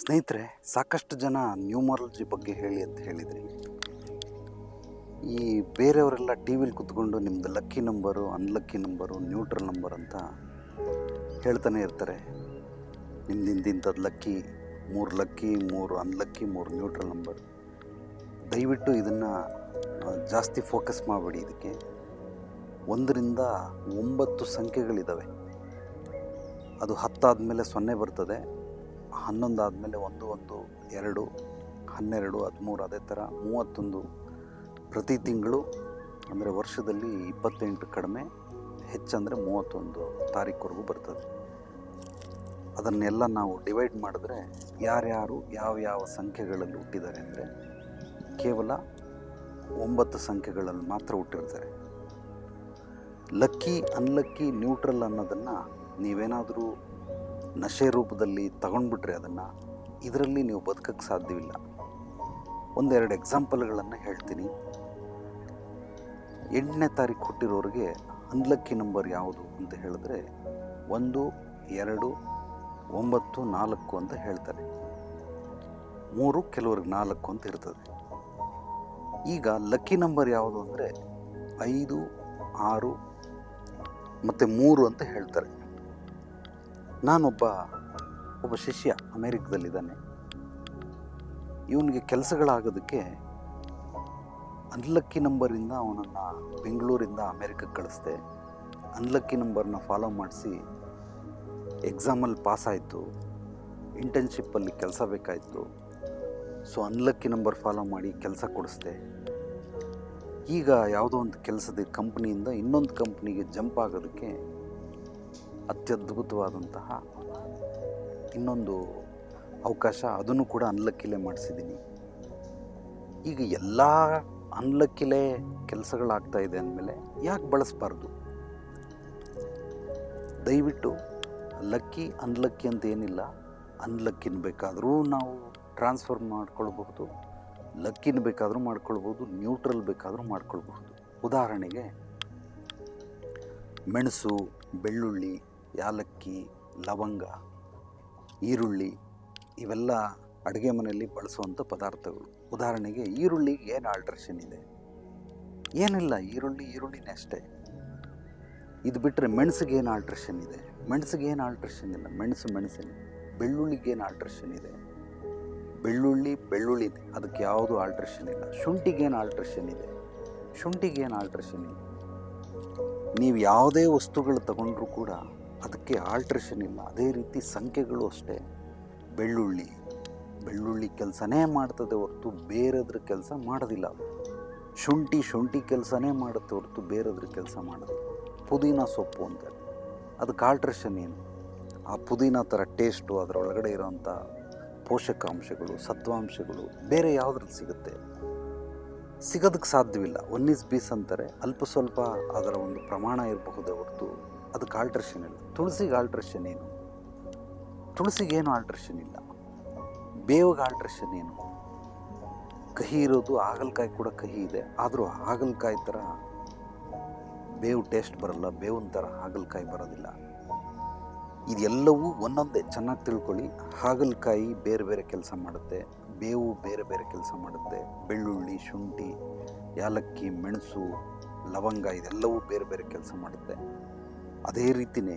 ಸ್ನೇಹಿತರೆ, ಸಾಕಷ್ಟು ಜನ ನ್ಯೂಮರಾಲಜಿ ಬಗ್ಗೆ ಹೇಳಿ ಅಂತ ಹೇಳಿದ್ರಿ. ಈ ಬೇರೆಯವರೆಲ್ಲ ಟಿ ವಿಲಿ ಕುತ್ಕೊಂಡು ನಿಮ್ಮದು lucky number, unlucky number, neutral number ಅಂತ ಹೇಳ್ತಾನೆ ಇರ್ತಾರೆ. ನಿಮ್ದು ಇಂಥದ್ದು lucky, 3 lucky, 3 unlucky, 3 neutral number. ದಯವಿಟ್ಟು ಇದನ್ನು ಜಾಸ್ತಿ ಫೋಕಸ್ ಮಾಡಬೇಡಿ. ಇದಕ್ಕೆ 1ರಿಂದ 9 ಸಂಖ್ಯೆಗಳಿದ್ದಾವೆ. ಅದು 10 ಆದಮೇಲೆ 0 ಬರ್ತದೆ, 11 ಆದಮೇಲೆ 1, 1, 2, 12, 13, ಅದೇ ಥರ 31 ಪ್ರತಿ ತಿಂಗಳು. ಅಂದರೆ ವರ್ಷದಲ್ಲಿ 28 ಕಡಿಮೆ, ಹೆಚ್ಚಂದರೆ 31 ತಾರೀಕುವರೆಗೂ ಬರ್ತದೆ. ಅದನ್ನೆಲ್ಲ ನಾವು ಡಿವೈಡ್ ಮಾಡಿದ್ರೆ ಯಾರ್ಯಾರು ಯಾವ ಸಂಖ್ಯೆಗಳಲ್ಲಿ ಹುಟ್ಟಿದ್ದಾರೆ ಅಂದರೆ ಕೇವಲ 9 ಸಂಖ್ಯೆಗಳಲ್ಲಿ ಮಾತ್ರ ಹುಟ್ಟಿರ್ತಾರೆ. ಲಕ್ಕಿ, ಅನ್ಲಕ್ಕಿ, ನ್ಯೂಟ್ರಲ್ ಅನ್ನೋದನ್ನು ನೀವೇನಾದರೂ ನಶೆ ರೂಪದಲ್ಲಿ ತಗೊಂಡ್ಬಿಟ್ರೆ ಇದರಲ್ಲಿ ನೀವು ಬದುಕಕ್ಕೆ ಸಾಧ್ಯವಿಲ್ಲ. 1-2 ಎಕ್ಸಾಂಪಲ್ಗಳನ್ನು ಹೇಳ್ತೀನಿ. 8ನೇ ತಾರೀಕು ಹುಟ್ಟಿರೋರಿಗೆ ಅನ್ಲಕ್ಕಿ ನಂಬರ್ ಯಾವುದು ಅಂತ ಹೇಳಿದ್ರೆ 1, 2, 9, 4 ಅಂತ ಹೇಳ್ತಾರೆ. 3 ಕೆಲವ್ರಿಗೆ 4 ಅಂತ ಇರ್ತದೆ. ಈಗ ಲಕ್ಕಿ ನಂಬರ್ ಯಾವುದು ಅಂದರೆ 5, 6 ಮತ್ತು 3 ಅಂತ ಹೇಳ್ತಾರೆ. ನಾನೊಬ್ಬ ಶಿಷ್ಯ ಅಮೇರಿಕದಲ್ಲಿದ್ದಾನೆ. ಇವನಿಗೆ ಕೆಲಸಗಳಾಗೋದಕ್ಕೆ ಅನ್ಲಕ್ಕಿ ನಂಬರಿಂದ ಅವನನ್ನು ಬೆಂಗಳೂರಿಂದ ಅಮೇರಿಕಕ್ಕೆ ಕಳಿಸ್ದೆ. ಅನ್ಲಕ್ಕಿ ನಂಬರ್ನ ಫಾಲೋ ಮಾಡಿಸಿ ಎಕ್ಸಾಮಲ್ಲಿ ಪಾಸ್ ಆಯಿತು. ಇಂಟರ್ನ್ಶಿಪ್ಪಲ್ಲಿ ಕೆಲಸ ಬೇಕಾಯಿತು. ಸೊ ಅನ್ಲಕ್ಕಿ ನಂಬರ್ ಫಾಲೋ ಮಾಡಿ ಕೆಲಸ ಕೊಡಿಸ್ದೆ. ಈಗ ಯಾವುದೋ ಒಂದು ಕೆಲಸದ ಕಂಪ್ನಿಯಿಂದ ಇನ್ನೊಂದು ಕಂಪ್ನಿಗೆ ಜಂಪ್ ಆಗೋದಕ್ಕೆ ಅತ್ಯದ್ಭುತವಾದಂತಹ ಇನ್ನೊಂದು ಅವಕಾಶ, ಅದನ್ನು ಕೂಡ ಅನ್ಲಕ್ಕಿಲೇ ಮಾಡಿಸಿದ್ದೀನಿ. ಈಗ ಎಲ್ಲ ಅನ್ಲಕ್ಕಿಲೇ ಕೆಲಸಗಳಾಗ್ತಾ ಇದೆ ಅಂದಮೇಲೆ ಯಾಕೆ ಬಳಸಬಾರ್ದು? ದಯವಿಟ್ಟು ಲಕ್ಕಿ, ಅನ್ಲಕ್ಕಿ ಅಂತ ಏನಿಲ್ಲ. ಅನ್ಲಕ್ಕಿನ ಬೇಕಾದರೂ ನಾವು ಟ್ರಾನ್ಸ್ಫರ್ ಮಾಡ್ಕೊಳ್ಬಹುದು, ಲಕ್ಕಿನ ಬೇಕಾದರೂ ಮಾಡ್ಕೊಳ್ಬೋದು, ನ್ಯೂಟ್ರಲ್ ಬೇಕಾದರೂ ಮಾಡ್ಕೊಳ್ಬಹುದು. ಉದಾಹರಣೆಗೆ ಮೆಣಸು, ಬೆಳ್ಳುಳ್ಳಿ, ಯಾಲಕ್ಕಿ, ಲವಂಗ, ಈರುಳ್ಳಿ ಇವೆಲ್ಲ ಅಡುಗೆ ಮನೆಯಲ್ಲಿ ಬಳಸುವಂಥ ಪದಾರ್ಥಗಳು. ಉದಾಹರಣೆಗೆ ಈರುಳ್ಳಿಗೆ ಏನು ಆಲ್ಟ್ರೇಷನ್ ಇದೆ? ಏನಿಲ್ಲ, ಈರುಳ್ಳಿನೇ ಅಷ್ಟೇ. ಇದು ಬಿಟ್ಟರೆ ಮೆಣಸಿಗೆ ಏನು ಆಲ್ಟ್ರೇಷನ್ ಇದೆ? ಮೆಣಸಿಗೆ ಏನು ಆಲ್ಟ್ರೇಷನ್ ಇಲ್ಲ, ಮೆಣಸಿನ. ಬೆಳ್ಳುಳ್ಳಿಗೆ ಏನು ಆಲ್ಟ್ರೇಷನ್ ಇದೆ? ಬೆಳ್ಳುಳ್ಳಿನೇ, ಅದಕ್ಕೆ ಯಾವುದು ಆಲ್ಟ್ರೇಷನ್ ಇಲ್ಲ. ಶುಂಠಿಗೇನು ಆಲ್ಟ್ರೇಷನ್ ಇದೆ? ಶುಂಠಿಗೇನು ಆಲ್ಟ್ರೇಷನ್ ಇಲ್ಲ. ನೀವು ಯಾವುದೇ ವಸ್ತುಗಳು ತಗೊಂಡ್ರೂ ಕೂಡ ಅದಕ್ಕೆ ಆಲ್ಟ್ರೇಷನ್ ಇಲ್ಲ. ಅದೇ ರೀತಿ ಸಂಖ್ಯೆಗಳು ಅಷ್ಟೇ. ಬೆಳ್ಳುಳ್ಳಿ ಕೆಲಸನೇ ಮಾಡ್ತದೆ ಹೊರತು ಬೇರೆದ್ರ ಕೆಲಸ ಮಾಡೋದಿಲ್ಲ. ಅದು ಶುಂಠಿ ಕೆಲಸನೇ ಮಾಡುತ್ತೆ ಹೊರತು ಬೇರೆದ್ರ ಕೆಲಸ ಮಾಡೋದಿಲ್ಲ. ಪುದೀನ ಸೊಪ್ಪು ಅಂತಾರೆ, ಅದಕ್ಕೆ ಆಲ್ಟ್ರೇಷನ್ ಏನು? ಆ ಪುದೀನ ಥರ ಟೇಸ್ಟು, ಅದರೊಳಗಡೆ ಇರೋವಂಥ ಪೋಷಕಾಂಶಗಳು, ಸತ್ವಾಂಶಗಳು ಬೇರೆ ಯಾವುದ್ರಲ್ಲಿ ಸಿಗುತ್ತೆ? ಸಿಗೋದಕ್ಕೆ ಸಾಧ್ಯವಿಲ್ಲ. 1:20 ಅಂತಾರೆ, ಅಲ್ಪ ಸ್ವಲ್ಪ ಅದರ ಒಂದು ಪ್ರಮಾಣ ಇರಬಹುದೇ ಹೊರತು ಅದಕ್ಕೆ ಆಲ್ಟ್ರೇಷನ್ ಇಲ್ಲ. ತುಳಸಿಗೆ ಆಲ್ಟ್ರೇಷನ್ ಏನು? ತುಳಸಿಗೇನು ಆಲ್ಟ್ರೇಷನ್ ಇಲ್ಲ. ಬೇವಿಗೆ ಆಲ್ಟ್ರೇಷನ್ ಏನು? ಕಹಿ ಇರೋದು, ಹಾಗಲಕಾಯಿ ಕೂಡ ಕಹಿ ಇದೆ, ಆದರೂ ಹಾಗಲಕಾಯಿ ಥರ ಬೇವು ಟೇಸ್ಟ್ ಬರಲ್ಲ, ಬೇವಿನ ಥರ ಹಾಗಲಕಾಯಿ ಬರೋದಿಲ್ಲ. ಇದೆಲ್ಲವೂ ಒಂದೊಂದೇ, ಚೆನ್ನಾಗಿ ತಿಳ್ಕೊಳ್ಳಿ. ಹಾಗಲಕಾಯಿ ಬೇರೆ ಬೇರೆ ಕೆಲಸ ಮಾಡುತ್ತೆ, ಬೇವು ಬೇರೆ ಬೇರೆ ಕೆಲಸ ಮಾಡುತ್ತೆ, ಬೆಳ್ಳುಳ್ಳಿ, ಶುಂಠಿ, ಯಾಲಕ್ಕಿ, ಮೆಣಸು, ಲವಂಗ ಇದೆಲ್ಲವೂ ಬೇರೆ ಬೇರೆ ಕೆಲಸ ಮಾಡುತ್ತೆ. ಅದೇ ರೀತಿಯೇ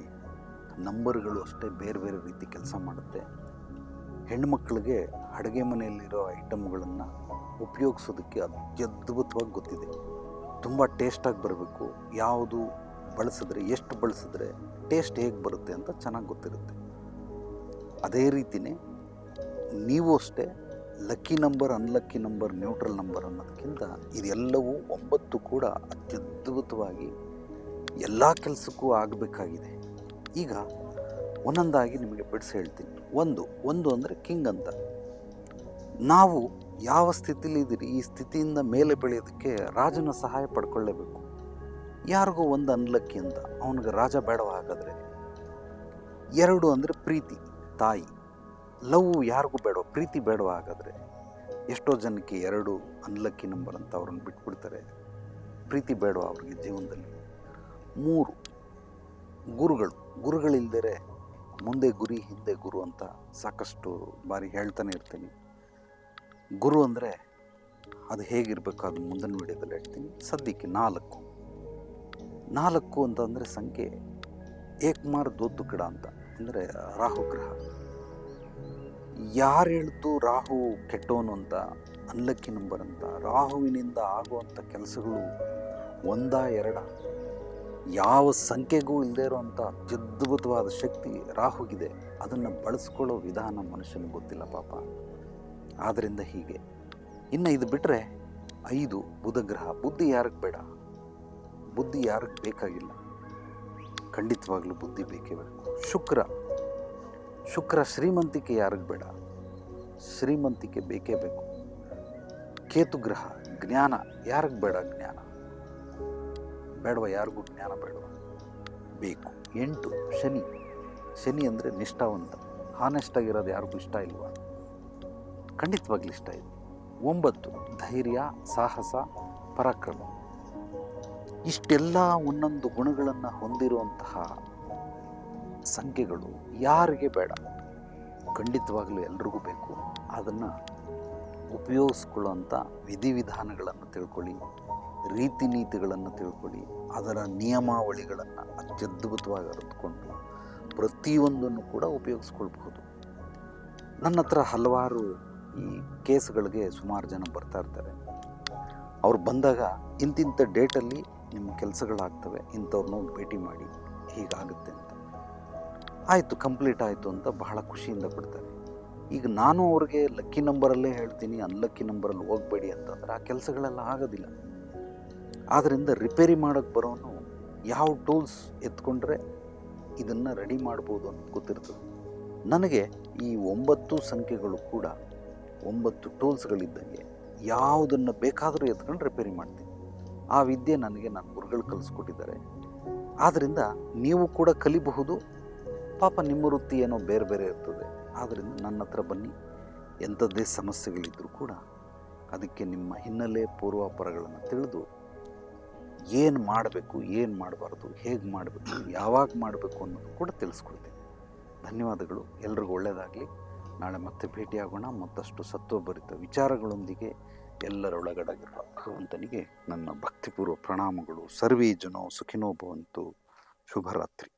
ನಂಬರ್ಗಳು ಅಷ್ಟೇ ಬೇರೆ ಬೇರೆ ರೀತಿ ಕೆಲಸ ಮಾಡುತ್ತೆ. ಹೆಣ್ಣುಮಕ್ಕಳಿಗೆ ಅಡುಗೆ ಮನೆಯಲ್ಲಿರೋ ಐಟಮ್ಗಳನ್ನು ಉಪಯೋಗಿಸೋದಕ್ಕೆ ಅತ್ಯದ್ಭುತವಾಗಿ ಗೊತ್ತಿದೆ. ತುಂಬ ಟೇಸ್ಟಾಗಿ ಬರಬೇಕು, ಯಾವುದು ಬಳಸಿದ್ರೆ, ಎಷ್ಟು ಬಳಸಿದ್ರೆ ಟೇಸ್ಟ್ ಹೇಗೆ ಬರುತ್ತೆ ಅಂತ ಚೆನ್ನಾಗಿ ಗೊತ್ತಿರುತ್ತೆ. ಅದೇ ರೀತಿಯೇ ನೀವು ಅಷ್ಟೇ lucky number, unlucky number, neutral number ಅನ್ನೋದಕ್ಕಿಂತ ಇದೆಲ್ಲವೂ 9 ಕೂಡ ಅತ್ಯದ್ಭುತವಾಗಿ ಎಲ್ಲ ಕೆಲಸಕ್ಕೂ ಆಗಬೇಕಾಗಿದೆ. ಈಗ ಒಂದೊಂದಾಗಿ ನಿಮಗೆ ಬಿಡಿಸಿ ಹೇಳ್ತೀನಿ. ಒಂದು ಅಂದರೆ ಕಿಂಗ್ ಅಂತ. ನಾವು ಯಾವ ಸ್ಥಿತಿಲಿದ್ದೀರಿ, ಈ ಸ್ಥಿತಿಯಿಂದ ಮೇಲೆ ಬೆಳೆಯೋದಕ್ಕೆ ರಾಜನ ಸಹಾಯ ಪಡ್ಕೊಳ್ಳೇಬೇಕು. ಯಾರಿಗೋ ಒಂದು ಅನ್ಲಕ್ಕಿ ಅಂತ, ಅವನಿಗೆ ರಾಜ ಬೇಡವ ಹಾಗಾದರೆ? 2 ಅಂದರೆ ಪ್ರೀತಿ, ತಾಯಿ. ಲವ್ ಯಾರಿಗೂ ಬೇಡವ, ಪ್ರೀತಿ ಬೇಡವ ಹಾಗಾದರೆ? ಎಷ್ಟೋ ಜನಕ್ಕೆ 2 ಅನ್ಲಕ್ಕಿ ನಂಬರ್ ಅಂತ ಅವ್ರನ್ನ ಬಿಟ್ಬಿಡ್ತಾರೆ. ಪ್ರೀತಿ ಬೇಡವ ಅವ್ರಿಗೆ ಜೀವನದಲ್ಲಿ. 3 ಗುರುಗಳಿಲ್ಲದೆ ಮುಂದೆ ಗುರಿ ಹಿಂದೆ ಗುರು ಅಂತ ಸಾಕಷ್ಟು ಬಾರಿ ಹೇಳ್ತಾನೆ ಇರ್ತೀನಿ. ಗುರು ಅಂದರೆ ಅದು ಹೇಗಿರಬೇಕು ಅದು ಮುಂದಿನ ವಿಡಿಯೋದಲ್ಲಿ ಹೇಳ್ತೀನಿ. ಸದ್ಯಕ್ಕೆ 4 ಅಂತಂದರೆ ಸಂಖ್ಯೆ ಏಕ್ಮಾರ್ ದೋತು ಕಿಡ ಅಂತ, ಅಂದರೆ ರಾಹು ಗ್ರಹ. ಯಾರು ಹೇಳ್ತು ರಾಹು ಕೆಟ್ಟವನು ಅಂತ, ಅನ್ಲಕ್ಕಿ ನಂಬರ್ ಅಂತ. ರಾಹುವಿನಿಂದ ಆಗುವಂಥ ಕೆಲಸಗಳು ಒಂದಾ ಎರಡ, ಯಾವ ಸಂಖ್ಯೆಗೂ ಇಲ್ಲದೇ ಇರೋವಂಥ ಅತ್ಯದ್ಭುತವಾದ ಶಕ್ತಿ ರಾಹುಗಿದೆ. ಅದನ್ನು ಬಳಸ್ಕೊಳ್ಳೋ ವಿಧಾನ ಮನುಷ್ಯನಿಗೆ ಗೊತ್ತಿಲ್ಲ ಪಾಪ. ಆದ್ದರಿಂದ ಹೀಗೆ. ಇನ್ನು ಇದು ಬಿಟ್ಟರೆ 5 ಬುಧ ಗ್ರಹ. ಬುದ್ಧಿ ಯಾರಿಗೆ ಬೇಡ? ಬುದ್ಧಿ ಯಾರಿಗೆ ಬೇಕಾಗಿಲ್ಲ? ಖಂಡಿತವಾಗ್ಲೂ ಬುದ್ಧಿ ಬೇಕೇ ಬೇಕು. ಶುಕ್ರ ಶ್ರೀಮಂತಿಕೆ ಯಾರಿಗೆ ಬೇಡ? ಶ್ರೀಮಂತಿಕೆ ಬೇಕೇ ಬೇಕು. ಕೇತು ಗ್ರಹ ಜ್ಞಾನ ಯಾರಿಗೆ ಬೇಡ? ಜ್ಞಾನ ಬೇಡವ? ಯಾರಿಗೂ ಜ್ಞಾನ ಬೇಡವ? ಬೇಕು. 8 ಶನಿ ಅಂದರೆ ನಿಷ್ಠಾವಂತ. ಹಾನೆಸ್ಟ್ ಆಗಿರೋದು ಯಾರಿಗೂ ಇಷ್ಟ ಇಲ್ವಾ? ಖಂಡಿತವಾಗ್ಲೂ ಇಷ್ಟ ಇದೆ. 9 ಧೈರ್ಯ, ಸಾಹಸ, ಪರಾಕ್ರಮ. ಇಷ್ಟೆಲ್ಲ ಒಂದೊಂದು ಗುಣಗಳನ್ನು ಹೊಂದಿರುವಂತಹ ಸಂಖ್ಯೆಗಳು ಯಾರಿಗೆ ಬೇಡ? ಖಂಡಿತವಾಗ್ಲೂ ಎಲ್ರಿಗೂ ಬೇಕು. ಅದನ್ನು ಉಪಯೋಗಿಸ್ಕೊಳ್ಳೋಂಥ ವಿಧಿವಿಧಾನಗಳನ್ನು ತಿಳ್ಕೊಳ್ಳಿ, ರೀತಿ ನೀತಿಗಳನ್ನು ತಿಳ್ಕೊಳ್ಳಿ, ಅದರ ನಿಯಮಾವಳಿಗಳನ್ನು ಅತ್ಯದ್ಭುತವಾಗಿ ಅರಿತುಕೊಂಡು ಪ್ರತಿಯೊಂದನ್ನು ಕೂಡ ಉಪಯೋಗಿಸ್ಕೊಳ್ಬಹುದು. ನನ್ನ ಹತ್ರ ಹಲವಾರು ಈ ಕೇಸ್ಗಳಿಗೆ ಸುಮಾರು ಜನ ಬರ್ತಾ ಇರ್ತಾರೆ. ಅವ್ರು ಬಂದಾಗ ಇಂತಿಂಥ ಡೇಟಲ್ಲಿ ನಿಮ್ಮ ಕೆಲಸಗಳಾಗ್ತವೆ, ಇಂಥವ್ರನ್ನ ಭೇಟಿ ಮಾಡಿ, ಹೀಗಾಗುತ್ತೆ ಅಂತ. ಆಯಿತು, ಕಂಪ್ಲೀಟ್ ಆಯಿತು ಅಂತ ಬಹಳ ಖುಷಿಯಿಂದ ಬಿಡ್ತಾರೆ. ಈಗ ನಾನು ಅವ್ರಿಗೆ ಲಕ್ಕಿ ನಂಬರಲ್ಲೇ ಹೇಳ್ತೀನಿ, ಅನ್ಲಕ್ಕಿ ನಂಬರಲ್ಲಿ ಹೋಗಬೇಡಿ ಅಂತಂದರೆ ಆ ಕೆಲಸಗಳೆಲ್ಲ ಆಗೋದಿಲ್ಲ. ಆದ್ದರಿಂದ ರಿಪೇರಿ ಮಾಡೋಕ್ಕೆ ಬರೋನು ಯಾವ ಟೂಲ್ಸ್ ಎತ್ಕೊಂಡ್ರೆ ಇದನ್ನು ರೆಡಿ ಮಾಡ್ಬೋದು ಅಂತ ಗೊತ್ತಿರ್ತದೆ. ನನಗೆ ಈ 9 ಸಂಖ್ಯೆಗಳು ಕೂಡ 9 ಟೂಲ್ಸ್ಗಳಿದ್ದಂಗೆ, ಯಾವುದನ್ನು ಬೇಕಾದರೂ ಎತ್ಕೊಂಡು ರಿಪೇರಿ ಮಾಡ್ತೀನಿ. ಆ ವಿದ್ಯೆ ನನಗೆ ನನ್ನ ಗುರುಗಳು ಕಲಿಸ್ಕೊಟ್ಟಿದ್ದಾರೆ. ಆದ್ದರಿಂದ ನೀವು ಕೂಡ ಕಲಿಬಹುದು. ಪಾಪ ನಿಮ್ಮ ವೃತ್ತಿ ಏನೋ ಬೇರೆ ಬೇರೆ ಇರ್ತದೆ. ಆದ್ದರಿಂದ ನನ್ನ ಹತ್ರ ಬನ್ನಿ. ಎಂಥದ್ದೇ ಸಮಸ್ಯೆಗಳಿದ್ದರೂ ಕೂಡ ಅದಕ್ಕೆ ನಿಮ್ಮ ಹಿನ್ನೆಲೆ ಪೂರ್ವಾಪರಗಳನ್ನು ತಿಳಿದು ಏನು ಮಾಡಬೇಕು, ಏನು ಮಾಡಬಾರ್ದು, ಹೇಗೆ ಮಾಡಬೇಕು, ಯಾವಾಗ ಮಾಡಬೇಕು ಅನ್ನೋದು ಕೂಡ ತಿಳಿಸ್ಕೊಡ್ತೀನಿ. ಧನ್ಯವಾದಗಳು. ಎಲ್ರಿಗೂ ಒಳ್ಳೆಯದಾಗಲಿ. ನಾಳೆ ಮತ್ತೆ ಭೇಟಿಯಾಗೋಣ ಮತ್ತಷ್ಟು ಸತ್ವಭರಿತ ವಿಚಾರಗಳೊಂದಿಗೆ. ಎಲ್ಲರೊಳಗಡೆಗಿರುವ ಭಗವಂತನಿಗೆ ನನ್ನ ಭಕ್ತಿಪೂರ್ವ ಪ್ರಣಾಮಗಳು. ಸರ್ವೇ ಜನೋ ಸುಖಿನೋ ಭವಂತು. ಶುಭರಾತ್ರಿ.